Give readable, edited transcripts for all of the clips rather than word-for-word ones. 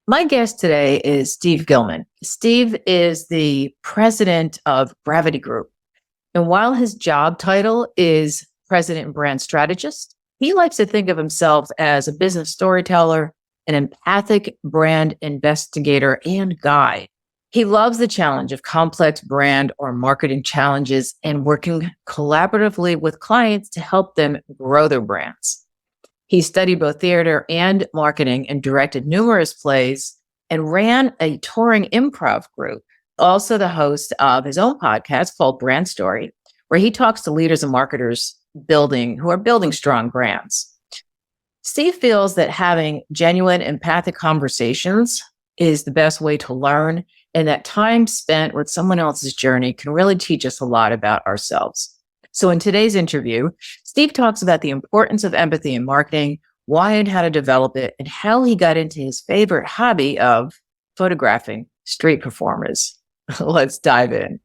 My guest today is Steve Gilman. Steve is the president of Gravity Group. And while his job title is president and brand strategist, he likes to think of himself as a business storyteller, an empathic brand investigator, and guide. He loves the challenge of complex brand or marketing challenges and working collaboratively with clients to help them grow their brands. He studied both theater and marketing and directed numerous plays and ran a touring improv group. Also the host of his own podcast called Brand Story, where he talks to leaders and marketers who are building strong brands. Steve feels that having genuine empathic conversations is the best way to learn, and that time spent with someone else's journey can really teach us a lot about ourselves. So in today's interview, Steve talks about the importance of empathy in marketing, why and how to develop it, and how he got into his favorite hobby of photographing street performers. Let's dive in.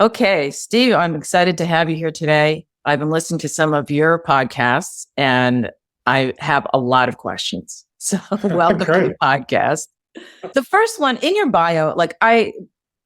Okay, Steve, I'm excited to have you here today. I've been listening to some of your podcasts and I have a lot of questions. So welcome to the podcast. The first one in your bio,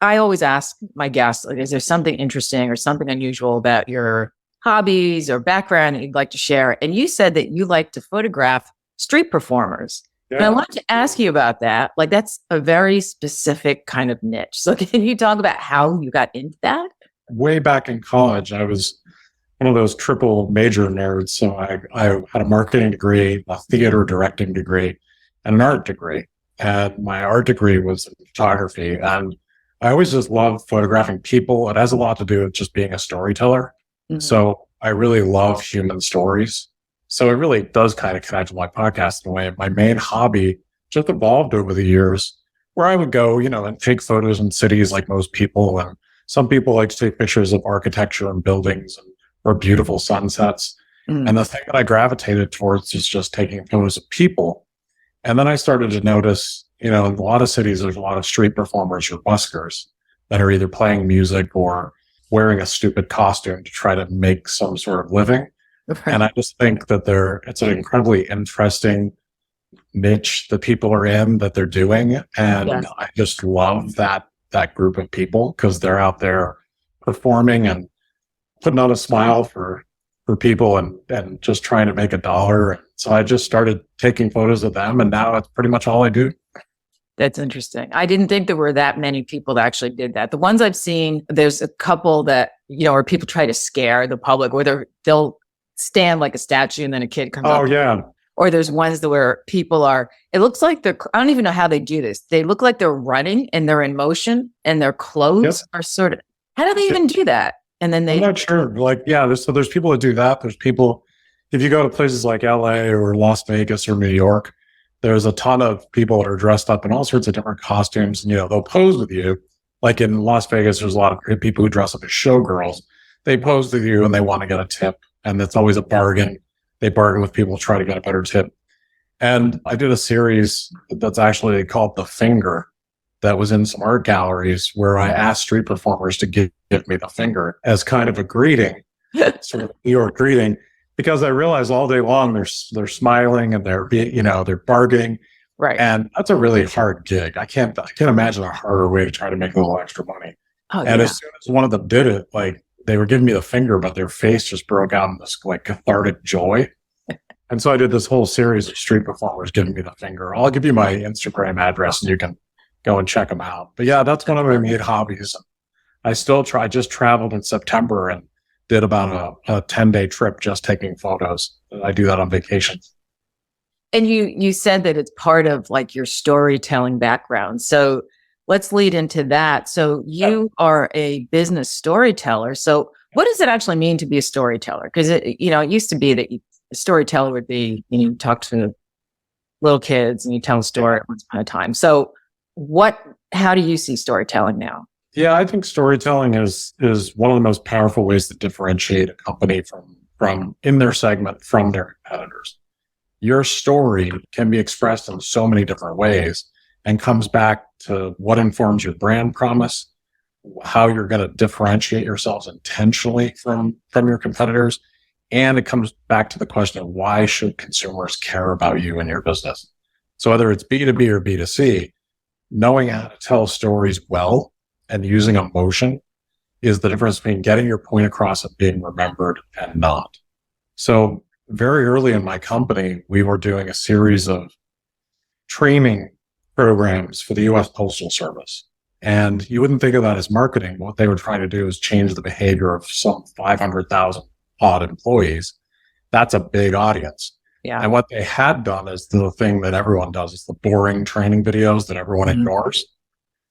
I always ask my guests, is there something interesting or something unusual about your hobbies or background that you'd like to share? And you said that you like to photograph street performers. Yeah. And I wanted to ask you about that. That's a very specific kind of niche. So can you talk about how you got into that? Way back in college, I was one of those triple major nerds. So I had a marketing degree, a theater directing degree, and an art degree. And my art degree was in photography. And I always just love photographing people. It has a lot to do with just being a storyteller. Mm-hmm. So I really love human stories. So it really does kind of connect to my podcast in a way. My main hobby just evolved over the years where I would go, and take photos in cities like most people. And some people like to take pictures of architecture and buildings or beautiful sunsets. Mm. And the thing that I gravitated towards is just taking photos of people. And then I started to notice, in a lot of cities, there's a lot of street performers or buskers that are either playing music or wearing a stupid costume to try to make some sort of living. Okay. And I just think that it's an incredibly interesting niche that people are in, that they're doing. And yes. I just love that group of people because they're out there performing and putting on a smile for people and just trying to make a dollar. So I just started taking photos of them, and now it's pretty much all I do. That's interesting. I didn't think there were that many people that actually did that. The ones I've seen, there's a couple that, where people try to scare the public, where they'll stand like a statue and then a kid comes up. Oh, yeah. Or there's ones where people it looks like I don't even know how they do this. They look like they're running and they're in motion and their clothes are sort of, how do they even do that? And then I'm not sure. There's people that do that. There's people, if you go to places like LA or Las Vegas or New York, there's a ton of people that are dressed up in all sorts of different costumes, and, they'll pose with you. Like in Las Vegas, there's a lot of people who dress up as showgirls. They pose with you and they want to get a tip. And it's always a bargain. They bargain with people to try to get a better tip. And I did a series that's actually called The Finger that was in some art galleries where I asked street performers to give me the finger as kind of a greeting, sort of a New York greeting, because I realized all day long they're smiling and they're bargaining. Right. And that's a really hard gig. I can't imagine a harder way to try to make a little extra money. As soon as one of them did it, they were giving me the finger, but their face just broke out in this cathartic joy. And so I did this whole series of street performers giving me the finger. I'll give you my Instagram address and you can go and check them out. But yeah, that's one of my main hobbies. I still try. I just traveled in September and did about a 10-day trip just taking photos. I do that on vacation. And you said that it's part of your storytelling background. So let's lead into that. So you are a business storyteller. So what does it actually mean to be a storyteller? Because it used to be that a storyteller would be, you talk to little kids and you tell a story at once upon a time. So how do you see storytelling now? Yeah, I think storytelling is one of the most powerful ways to differentiate a company from in their segment from their competitors. Your story can be expressed in so many different ways and comes back to what informs your brand promise, how you're going to differentiate yourselves intentionally from your competitors. And it comes back to the question of why should consumers care about you and your business? So whether it's B2B or B2C, knowing how to tell stories well and using emotion is the difference between getting your point across and being remembered and not. So very early in my company, we were doing a series of training programs for the US Postal Service. And you wouldn't think of that as marketing. What they were trying to do is change the behavior of some 500,000 odd employees. That's a big audience. Yeah. And what they had done is the thing that everyone does is the boring training videos that everyone ignores.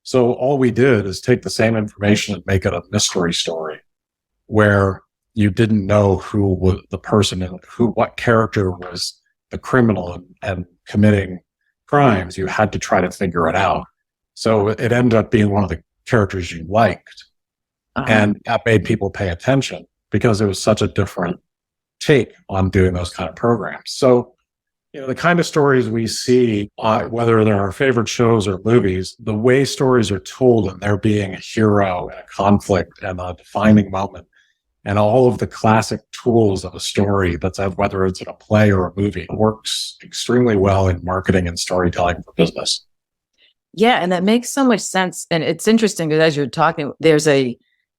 So all we did is take the same information and make it a mystery story where you didn't know who was the person and what character was the criminal and committing crimes. You had to try to figure it out. So it ended up being one of the characters you liked. And that made people pay attention because it was such a different take on doing those kind of programs. So, the kind of stories we see, whether they're our favorite shows or movies, the way stories are told and there being a hero and a conflict and a defining moment and all of the classic tools of a story that's whether it's in a play or a movie works extremely well in marketing and storytelling for business. Yeah. And that makes so much sense. And it's interesting because as you're talking, there's a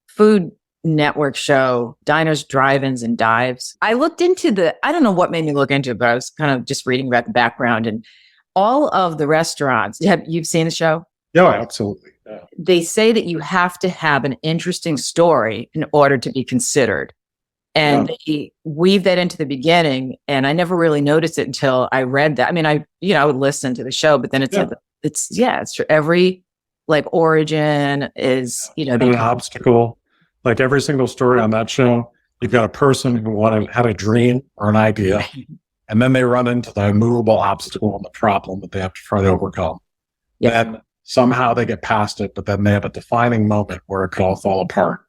Food Network show, Diners, Drive-Ins, and Dives. I looked into I don't know what made me look into it, but I was kind of just reading about the background and all of the restaurants. You've seen the show? Yeah, absolutely. Yeah. They say that you have to have an interesting story in order to be considered. And they weave that into the beginning. And I never really noticed it until I read that. I mean, I would listen to the show, but then it's true. Every origin is, an obstacle. Like every single story on that show, you've got a person who had a dream or an idea, and then they run into the immovable obstacle and the problem that they have to try to overcome. Yeah. Then somehow they get past it, but then they have a defining moment where it could all fall apart.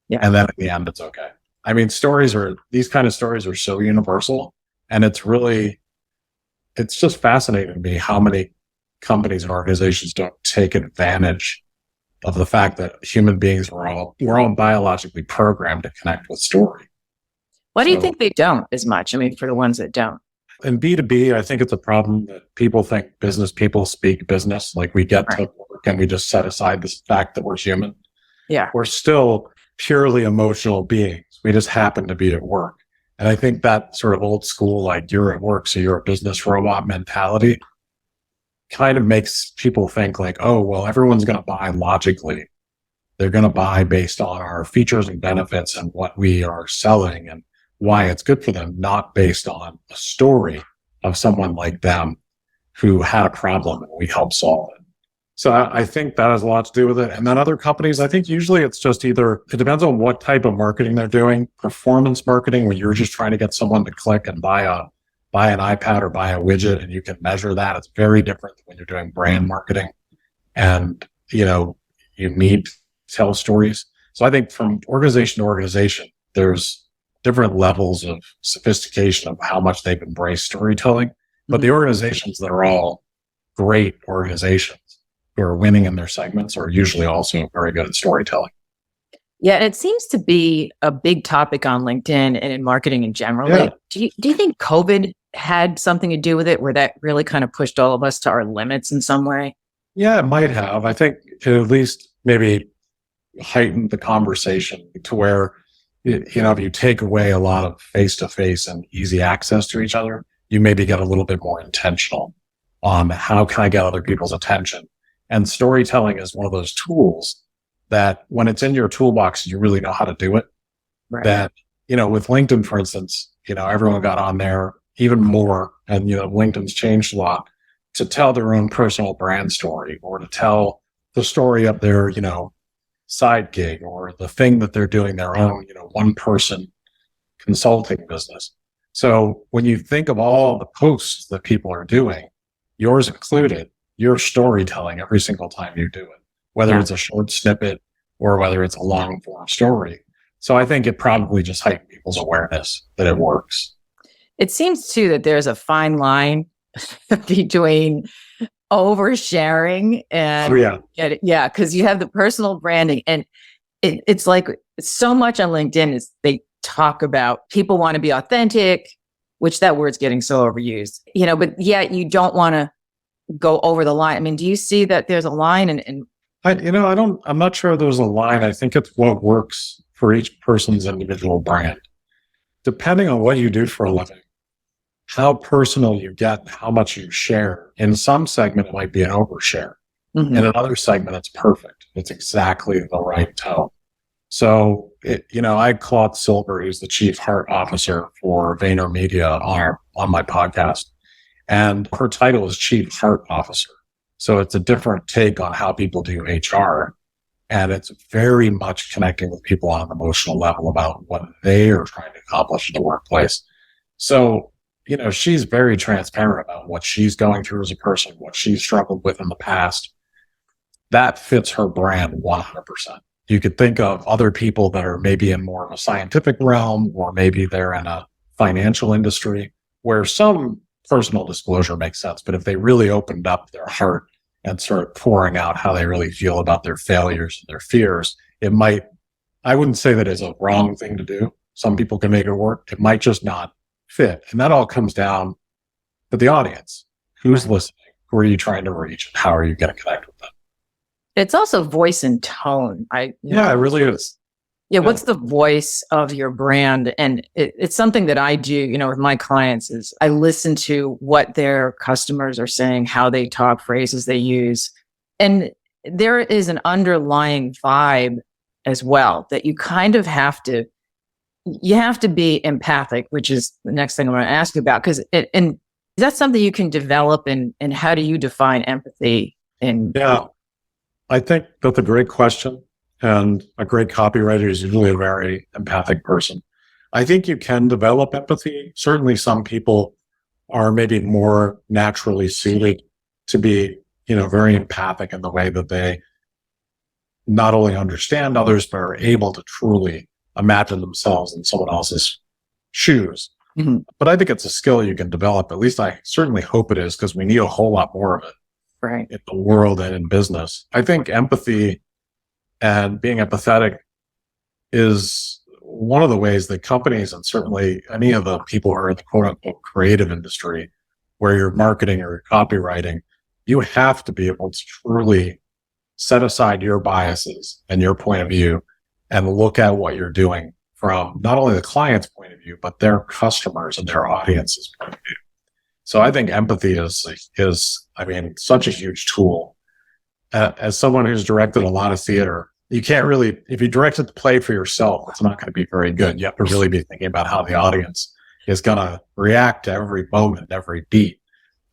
Yeah. And then in the end, it's okay. I mean, these kind of stories are so universal, and it's just fascinating to me how many companies and organizations don't take advantage of the fact that human beings we're all biologically programmed to connect with story. Why do you think they don't as much? I mean, for the ones that don't. In B2B, I think it's a problem that people think business people speak business. Like we get to work and we just set aside this fact that we're human. Yeah. We're still purely emotional beings. We just happen to be at work. And I think that sort of old school, like you're at work, so you're a business robot mentality kind of makes people think like, oh, well, everyone's going to buy logically. They're going to buy based on our features and benefits and what we are selling and why it's good for them, not based on a story of someone like them who had a problem and we helped solve it. So I think that has a lot to do with it. And then other companies, I think usually it's just it depends on what type of marketing they're doing. Performance marketing, when you're just trying to get someone to click and buy an iPad or buy a widget and you can measure that. It's very different when you're doing brand marketing and, you need to tell stories. So I think from organization to organization, there's different levels of sophistication of how much they've embraced storytelling. But the organizations that are all great organizations who are winning in their segments are usually also very good at storytelling. Yeah, and it seems to be a big topic on LinkedIn and in marketing in general. Yeah. Do you think COVID had something to do with it, where that really kind of pushed all of us to our limits in some way? Yeah, it might have. I think it at least maybe heightened the conversation to where, if you take away a lot of face-to-face and easy access to each other, you maybe get a little bit more intentional on how can I get other people's attention. And storytelling is one of those tools that when it's in your toolbox, you really know how to do it. Right. That, with LinkedIn, for instance, everyone got on there even more. And, LinkedIn's changed a lot to tell their own personal brand story or to tell the story of their, side gig or the thing that they're doing their own, one person consulting business. So when you think of all the posts that people are doing, yours included, you're storytelling every single time you do it, whether it's a short snippet or whether it's a long form story. So I think it probably just heightened people's awareness that it works. It seems too that there's a fine line between oversharing and because you have the personal branding and it's like so much on LinkedIn is they talk about people want to be authentic, which that word's getting so overused, but yet you don't want to go over the line? I mean, do you see that there's a line and I'm not sure there's a line. I think it's what works for each person's individual brand. Depending on what you do for a living, how personal you get, how much you share. In some segment, it might be an overshare. Mhm. In another segment, it's perfect. It's exactly the right tone. So, I had Claude Silver, who's the chief heart officer for VaynerMedia on my podcast. And her title is chief heart officer. So it's a different take on how people do HR. And it's very much connecting with people on an emotional level about what they are trying to accomplish in the workplace. So, she's very transparent about what she's going through as a person, what she's struggled with in the past. That fits her brand 100%. You could think of other people that are maybe in more of a scientific realm, or maybe they're in a financial industry where some personal disclosure makes sense. But if they really opened up their heart and started pouring out how they really feel about their failures and their fears, I wouldn't say that is a wrong thing to do. Some people can make it work. It might just not fit. And that all comes down to the audience. Who's listening? Who are you trying to reach? And how are you going to connect with them? it's also voice and tone. It really is. Yeah, what's the voice of your brand? And it's something that I do, with my clients is I listen to what their customers are saying, how they talk, phrases they use. And there is an underlying vibe as well that you kind of have to be empathic, which is the next thing I'm going to ask you about. And is that something you can develop, and how do you define empathy? Yeah, I think that's a great question. And a great copywriter is usually a very empathic person. I think you can develop empathy. Certainly some people are maybe more naturally suited to be, very empathic in the way that they not only understand others, but are able to truly imagine themselves in someone else's shoes. Mm-hmm. But I think it's a skill you can develop. At least I certainly hope it is, because we need a whole lot more of it right in the world and in business. I think empathy and being empathetic is one of the ways that companies, and certainly any of the people who are in the quote unquote creative industry, where you're marketing or copywriting, you have to be able to truly set aside your biases and your point of view and look at what you're doing from not only the client's point of view, but their customers and their audience's point of view. So I think empathy is such a huge tool. As someone who's directed a lot of theater, you can't really, if you directed the play for yourself, it's not going to be very good. You have to really be thinking about how the audience is going to react to every moment, every beat,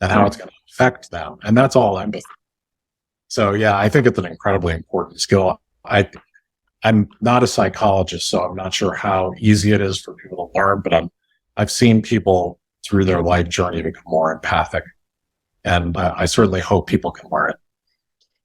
and how it's going to affect them. And that's all empathy. So yeah, I think it's an incredibly important skill. I'm not a psychologist, so I'm not sure how easy it is for people to learn, but I've seen people through their life journey become more empathic. And I certainly hope people can learn it.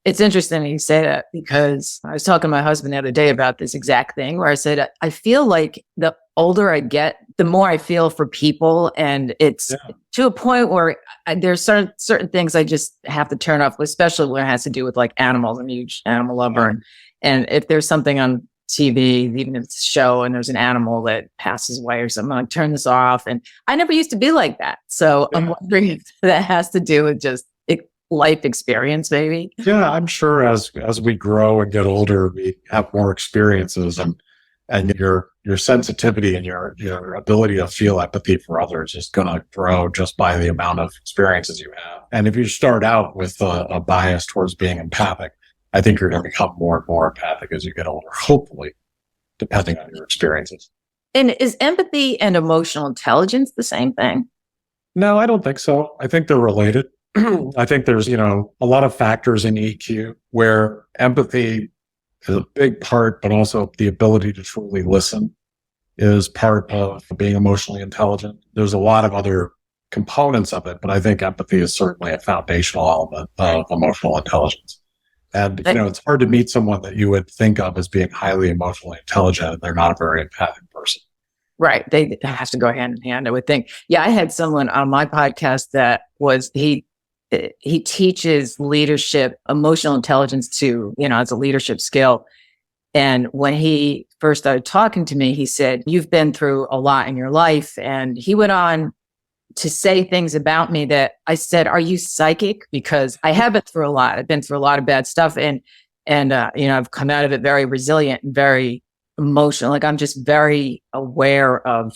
It's interesting that you say that, because I was talking to my husband the other day about this exact thing, where I said, I feel like the older I get, the more I feel for people. And it's to a point where there's certain things I just have to turn off, especially when it has to do with like animals. I'm a huge animal lover. And if there's something on TV, even if it's a show and there's an animal that passes away or something, I'm like, turn this off. And I never used to be like that. So I'm wondering if that has to do with just life experience, maybe. Yeah, I'm sure as we grow and get older, we have more experiences, and your sensitivity and your ability to feel empathy for others is going to grow just by the amount of experiences you have. And if you start out with a bias towards being empathic, I think you're going to become more and more empathic as you get older, hopefully, depending on your experiences. And is empathy and emotional intelligence the same thing? No, I don't think so. I think they're related. I think there's, a lot of factors in EQ where empathy is a big part, but also the ability to truly listen is part of being emotionally intelligent. There's a lot of other components of it, but I think empathy is certainly a foundational element of emotional intelligence. And, it's hard to meet someone that you would think of as being highly emotionally intelligent, and they're not a very empathic person. Right. They have to go hand in hand, I would think. Yeah, I had someone on my podcast that he teaches leadership, emotional intelligence to, as a leadership skill. And when he first started talking to me, he said, you've been through a lot in your life. And he went on to say things about me that I said, are you psychic? Because I have been through a lot. I've been through a lot of bad stuff. And I've come out of it very resilient and very emotional. Like I'm just very aware of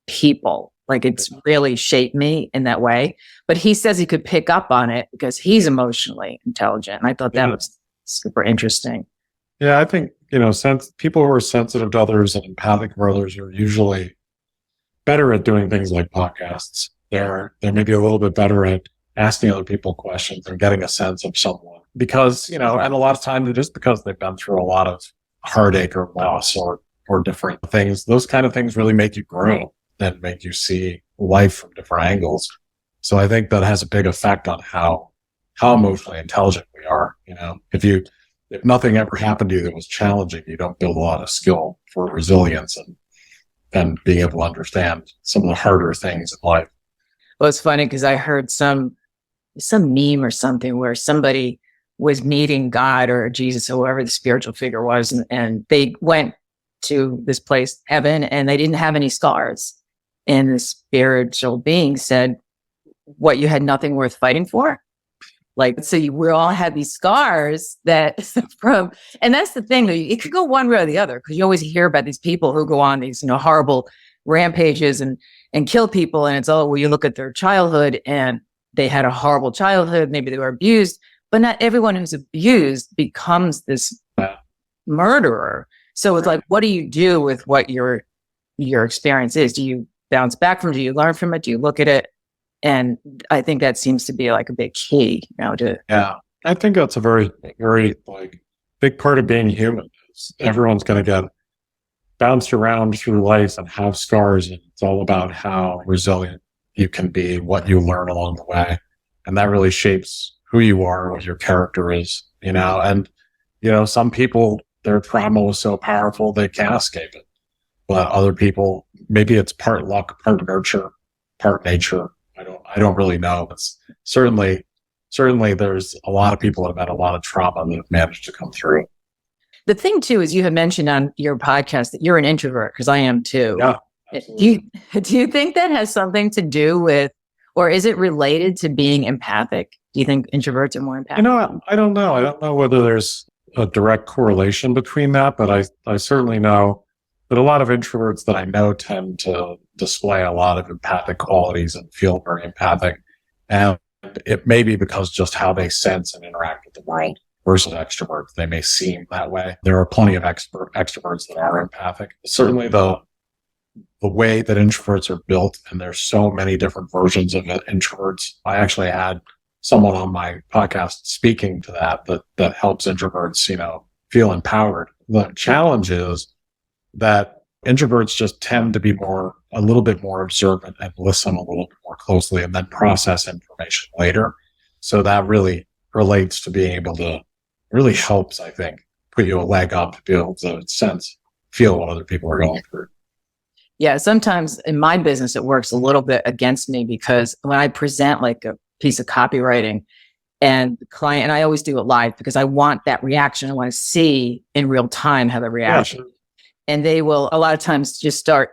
people. Like it's really shaped me in that way. But he says he could pick up on it because he's emotionally intelligent. And I thought that was super interesting. Yeah, I think, people who are sensitive to others and empathic for others are usually better at doing things like podcasts. They're maybe a little bit better at asking other people questions and getting a sense of someone because, and a lot of times it is because they've been through a lot of heartache or loss or different things. Those kind of things really make you grow and make you see life from different angles. So I think that has a big effect on how emotionally intelligent we are. If nothing ever happened to you that was challenging, you don't build a lot of skill for resilience and being able to understand some of the harder things in life. Well, it's funny because I heard some meme or something where somebody was meeting God or Jesus or whoever the spiritual figure was, and they went to this place, heaven, and they didn't have any scars. And the spiritual being said, what, you had nothing worth fighting for? Like, so we all had these scars that and that's the thing, it could go one way or the other, because you always hear about these people who go on these, horrible rampages and kill people. And it's, well, you look at their childhood and they had a horrible childhood. Maybe they were abused, but not everyone who's abused becomes this murderer. So it's like, what do you do with what your experience is? Do you bounce back from it? Do you learn from it? Do you look at it? And I think that seems to be like a big key, Yeah, I think that's a very, very big part of being human. Everyone's going to get bounced around through life and have scars. And it's all about how resilient you can be, what you learn along the way. And that really shapes who you are, what your character is, and, some people, their trauma was so powerful, they can't escape it. But other people, maybe it's part luck, part nurture, part nature. I don't really know, but certainly there's a lot of people that have had a lot of trauma that have managed to come through. The thing too, is you have mentioned on your podcast that you're an introvert, because I am too. Yeah. Do you think that has something to do with, or is it related to being empathic? Do you think introverts are more empathic? I don't know. I don't know whether there's a direct correlation between that, but I certainly know that a lot of introverts that I know tend to display a lot of empathic qualities and feel very empathic. And it may be because just how they sense and interact with the world versus extroverts. They may seem that way. There are plenty of extroverts that are empathic. Certainly the way that introverts are built, and there's so many different versions of introverts. I actually had someone on my podcast speaking to that helps introverts, feel empowered. The challenge is that introverts just tend to be a little bit more observant and listen a little bit more closely and then process information later. So that really relates to being able to, really helps, I think, put you a leg up to be able to feel what other people are going through. Yeah, sometimes in my business, it works a little bit against me, because when I present like a piece of copywriting and the client, and I always do it live because I want that reaction. I want to see in real time how the reaction. Yeah, sure. And they will a lot of times just start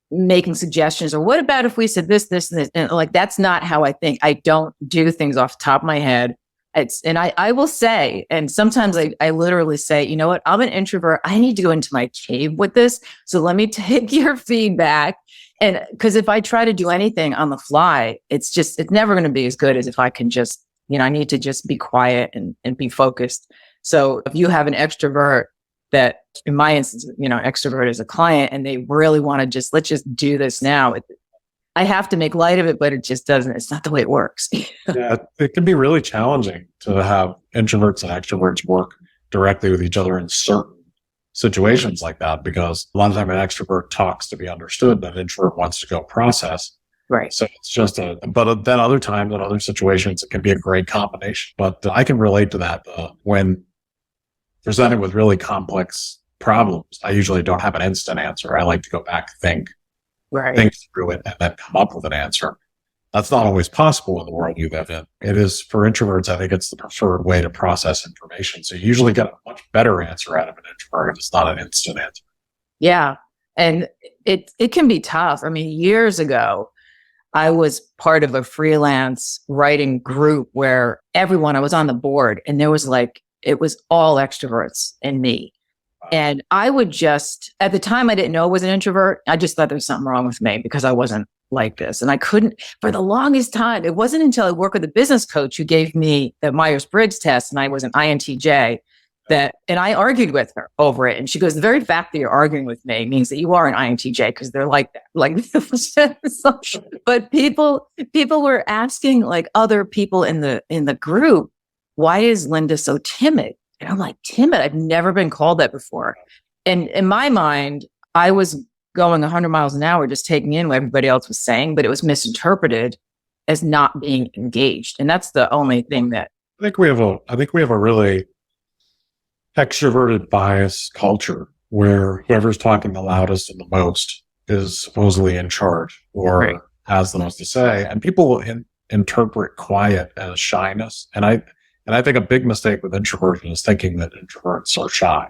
making suggestions, or what about if we said this, this, and this? And like, that's not how I think. I don't do things off the top of my head. I will say, and sometimes I literally say, you know what, I'm an introvert. I need to go into my cave with this. So let me take your feedback. And because if I try to do anything on the fly, it's never going to be as good as if I can just, I need to just be quiet and be focused. So if you have an extrovert that, in my instance, extrovert is a client and they really want to let's just do this now. I have to make light of it, but it just doesn't. It's not the way it works. Yeah, it can be really challenging to have introverts and extroverts work directly with each other in certain situations like that, because a lot of time an extrovert talks to be understood, and an introvert wants to go process. Right. So it's just but then other times in other situations, it can be a great combination. But I can relate to that when presented with really complex problems. I usually don't have an instant answer. I like to go back, think through it, and then come up with an answer. That's not always possible in the world you live in. It is for introverts. I think it's the preferred way to process information. So you usually get a much better answer out of an introvert if it's not an instant answer. Yeah. And it can be tough. I mean, years ago, I was part of a freelance writing group where I was on the board, and there was it was all extroverts and me. And I would just, at the time, I didn't know I was an introvert. I just thought there was something wrong with me because I wasn't like this. And I couldn't, for the longest time, it wasn't until I worked with a business coach who gave me the Myers-Briggs test and I was an INTJ and I argued with her over it. And she goes, the very fact that you're arguing with me means that you are an INTJ because they're like that. But people were asking other people in the group, why is Linda so timid? And I'm like, timid? I've never been called that before. And in my mind, I was going 100 miles an hour, just taking in what everybody else was saying, but it was misinterpreted as not being engaged. And that's the only thing that I think we have a really extroverted bias culture where whoever's talking the loudest and the most is supposedly in charge or has the most to say. And people interpret quiet as shyness. And I think a big mistake with introversion is thinking that introverts are shy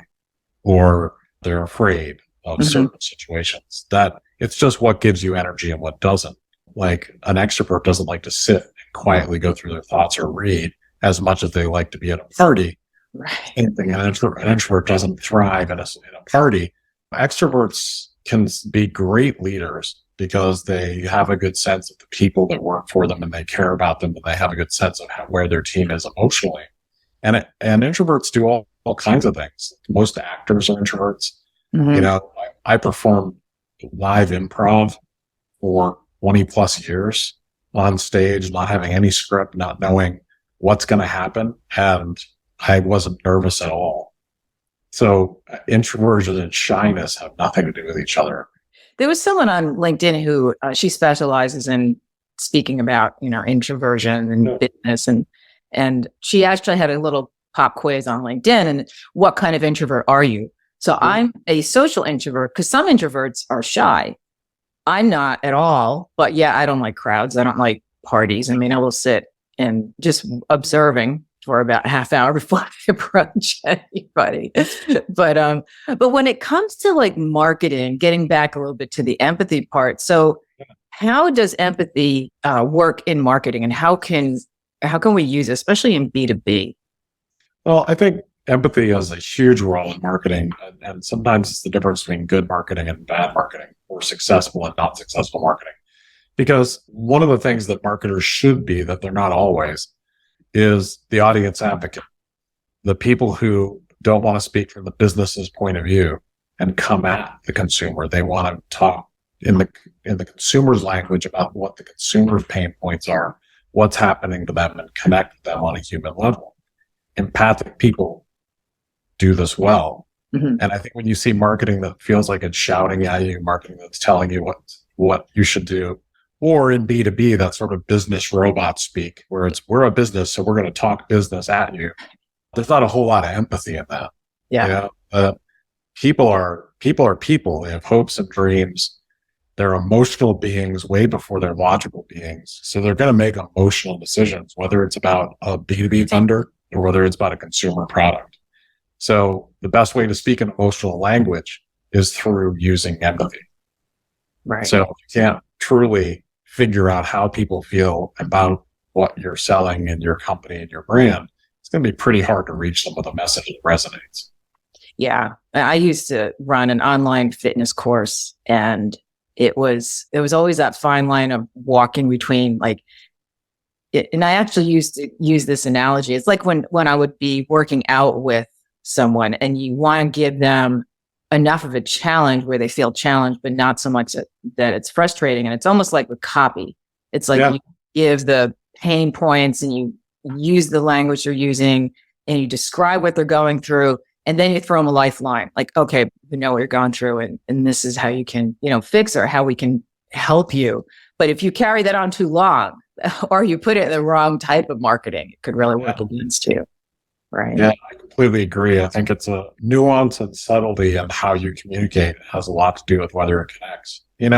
or they're afraid of certain situations. That it's just what gives you energy and what doesn't. Like an extrovert doesn't like to sit and quietly go through their thoughts or read as much as they like to be at a party. Right. An introvert doesn't thrive in a party. Extroverts can be great leaders because they have a good sense of the people that work for them and they care about them and they have a good sense of where their team is emotionally. And introverts do all kinds of things. Most actors are introverts. You know, I performed live improv for 20 plus years on stage, not having any script, not knowing what's going to happen. And I wasn't nervous at all. So introversion and shyness have nothing to do with each other. There was someone on LinkedIn who she specializes in speaking about, introversion and business. And she actually had a little pop quiz on LinkedIn. And what kind of introvert are you? So I'm a social introvert because some introverts are shy. I'm not at all. But yeah, I don't like crowds. I don't like parties. I mean, I will sit and just observing for about a half hour before I approach anybody. But when it comes to marketing, getting back a little bit to the empathy part. So how does empathy work in marketing, and how can we use it, especially in B2B? Well, I think empathy has a huge role in marketing, and sometimes it's the difference between good marketing and bad marketing, or successful and not successful marketing. Because one of the things that marketers should be, that they're not always, is the audience advocate, the people who don't want to speak from the business's point of view and come at the consumer. They want to talk in the consumer's language about what the consumer's pain points are, what's happening to them, and connect with them on a human level. Empathic people do this well. And I think when you see marketing that feels like it's shouting at you, marketing that's telling you what you should do, or in B2B, that sort of business robot speak, where we're a business, so we're going to talk business at you. There's not a whole lot of empathy in that. Yeah. People are people. They have hopes and dreams. They're emotional beings way before they're logical beings. So they're going to make emotional decisions, whether it's about a B2B vendor or whether it's about a consumer product. So the best way to speak an emotional language is through using empathy. Right. So if you can't truly figure out how people feel about what you're selling in your company and your brand, it's going to be pretty hard to reach them with a message that resonates. Yeah. I used to run an online fitness course, and it was always that fine line of walking between and I actually used to use this analogy. It's like when I would be working out with someone and you want to give them enough of a challenge where they feel challenged, but not so much that it's frustrating. And it's almost like with copy. It's like you give the pain points and you use the language they're using and you describe what they're going through. And then you throw them a lifeline. Like, okay, we know what you're going through and this is how you can, fix or how we can help you. But if you carry that on too long or you put it in the wrong type of marketing, it could really work against you. Right. Yeah, I completely agree. I think it's a nuance and subtlety in how you communicate. It has a lot to do with whether it connects. And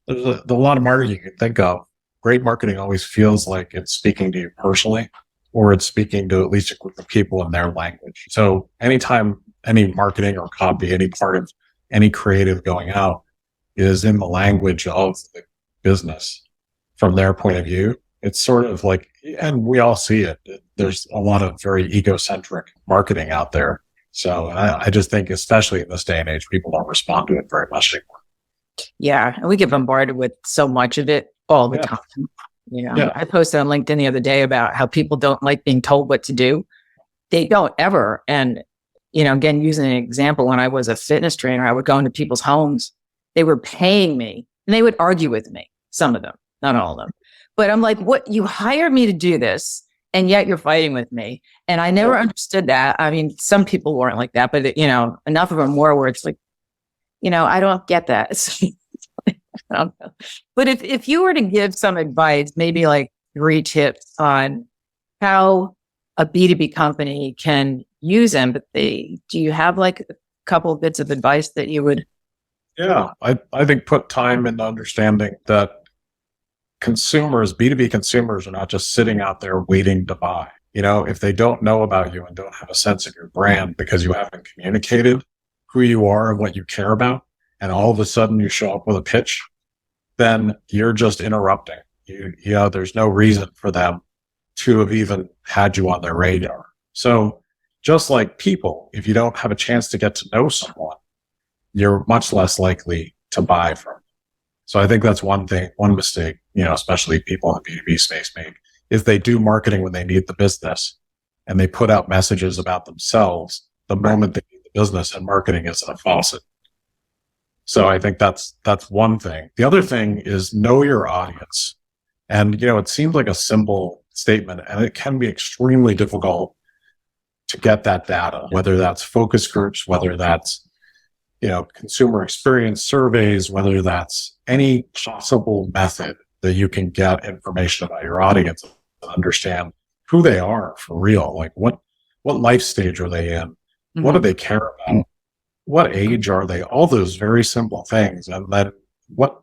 there's a lot of marketing you can think of. Great marketing always feels like it's speaking to you personally, or it's speaking to at least a group of people in their language. So anytime any marketing or copy, any part of any creative going out is in the language of the business, from their point of view. It's sort of like, and we all see it. There's a lot of very egocentric marketing out there. So I just think, especially in this day and age, people don't respond to it very much anymore. Yeah. And we get bombarded with so much of it all the time. I posted on LinkedIn the other day about how people don't like being told what to do. They don't ever. And, again, using an example, when I was a fitness trainer, I would go into people's homes. They were paying me and they would argue with me. Some of them, not all of them. But I'm like, what? You hired me to do this, and yet you're fighting with me. And I never understood that. I mean, some people weren't like that, but enough of them were where it's like, I don't get that. I don't know. But if you were to give some advice, maybe like 3 tips on how a B2B company can use empathy, do you have like a couple of bits of advice that you would? Yeah, I think put time into understanding that B2B consumers are not just sitting out there waiting to buy. If they don't know about you and don't have a sense of your brand because you haven't communicated who you are and what you care about, and all of a sudden you show up with a pitch, then you're just interrupting. There's no reason for them to have even had you on their radar. So just like people, if you don't have a chance to get to know someone, you're much less likely to buy from them. So I think that's one mistake, especially people in the B2B space make, is they do marketing when they need the business and they put out messages about themselves the moment they need the business, and marketing isn't a faucet. So I think that's one thing. The other thing is know your audience. And, it seems like a simple statement, and it can be extremely difficult to get that data, whether that's focus groups, whether that's, consumer experience surveys, whether that's any possible method that you can get information about your audience and understand who they are for real. Like what life stage are they in? Mm-hmm. What do they care about? What age are they? All those very simple things. And then what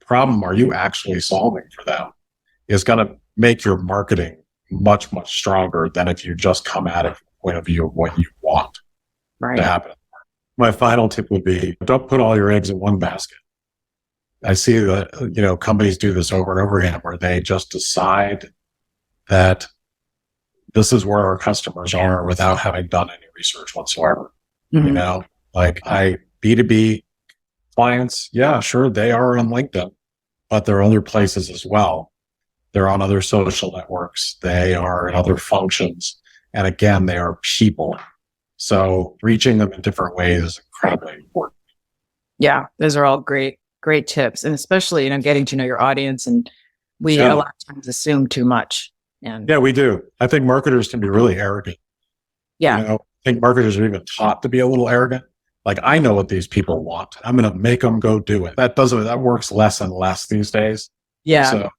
problem are you actually solving for them is going to make your marketing much, much stronger than if you just come at it from the point of view of what you want to happen. My final tip would be, don't put all your eggs in one basket. I see that, companies do this over and over again where they just decide that this is where our customers are without having done any research whatsoever. Mm-hmm. Like B2B clients, yeah, sure, they are on LinkedIn, but there are other places as well. They're on other social networks. They are in other functions. And again, they are people. So reaching them in different ways is incredibly important. Yeah, those are all great tips. And especially, getting to know your audience. And we a lot of times assume too much. And yeah, we do. I think marketers can be really arrogant. Yeah. I think marketers are even taught to be a little arrogant. Like, I know what these people want. I'm going to make them go do it. That works less and less these days. Yeah. So,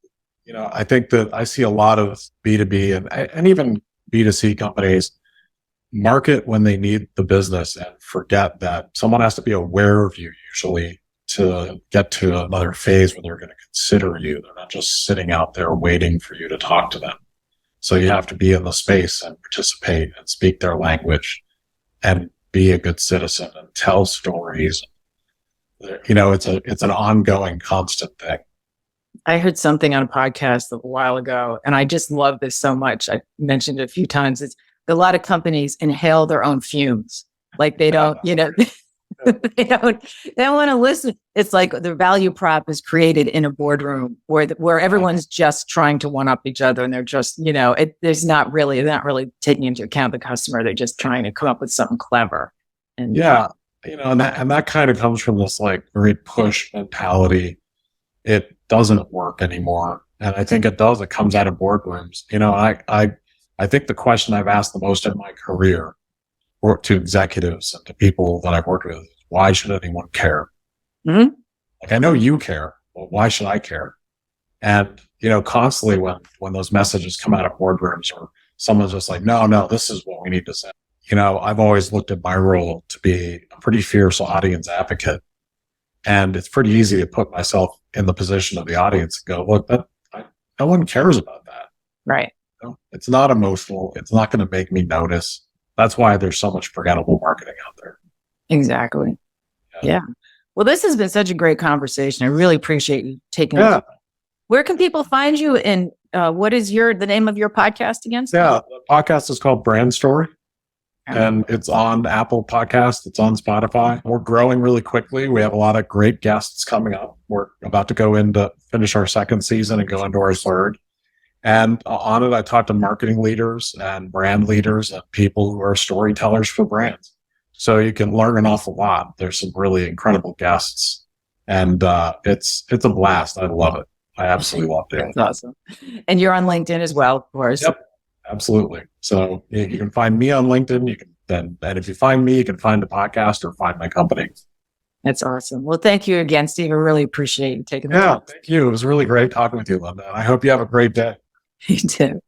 I think that I see a lot of B2B and even B2C companies market when they need the business and forget that someone has to be aware of you usually to get to another phase where they're going to consider you. They're not just sitting out there waiting for you to talk to them. So you have to be in the space and participate and speak their language and be a good citizen and tell stories. It's an ongoing, constant thing. I heard something on a podcast a while ago, and I just love this so much. I mentioned it a few times. It's a lot of companies inhale their own fumes. Like they don't, they don't want to listen. It's like the value prop is created in a boardroom where everyone's just trying to one up each other, and they're just, they're not really taking into account the customer. They're just trying to come up with something clever. And and that kind of comes from this like very push mentality. It doesn't work anymore. And I think it comes out of boardrooms. I think the question I've asked the most in my career, or to executives and to people that I've worked with, is why should anyone care? Mm-hmm. Like, I know you care, but why should I care? And, constantly when those messages come out of boardrooms or someone's just like, no, this is what we need to say. I've always looked at my role to be a pretty fierce audience advocate. And it's pretty easy to put myself in the position of the audience and go, look, no one cares about that. Right. It's not emotional. It's not going to make me notice. That's why there's so much forgettable marketing out there. Exactly. Yeah. Well, this has been such a great conversation. I really appreciate you taking it. Where can people find you? And what is the name of your podcast again? Yeah, the podcast is called Brand Story. And it's on Apple Podcasts. It's on Spotify. We're growing really quickly. We have a lot of great guests coming up. We're about to finish our second season and go into our third. And on it, I talk to marketing leaders and brand leaders and people who are storytellers for brands. So you can learn an awful lot. There's some really incredible guests, and it's a blast. I love it. I absolutely love it. That's awesome. And you're on LinkedIn as well, of course. Yep. Absolutely. So you can find me on LinkedIn. And if you find me, you can find the podcast or find my company. That's awesome. Well, thank you again, Steve. I really appreciate you taking the time. Thank you. It was really great talking with you, Linda. I hope you have a great day. You too.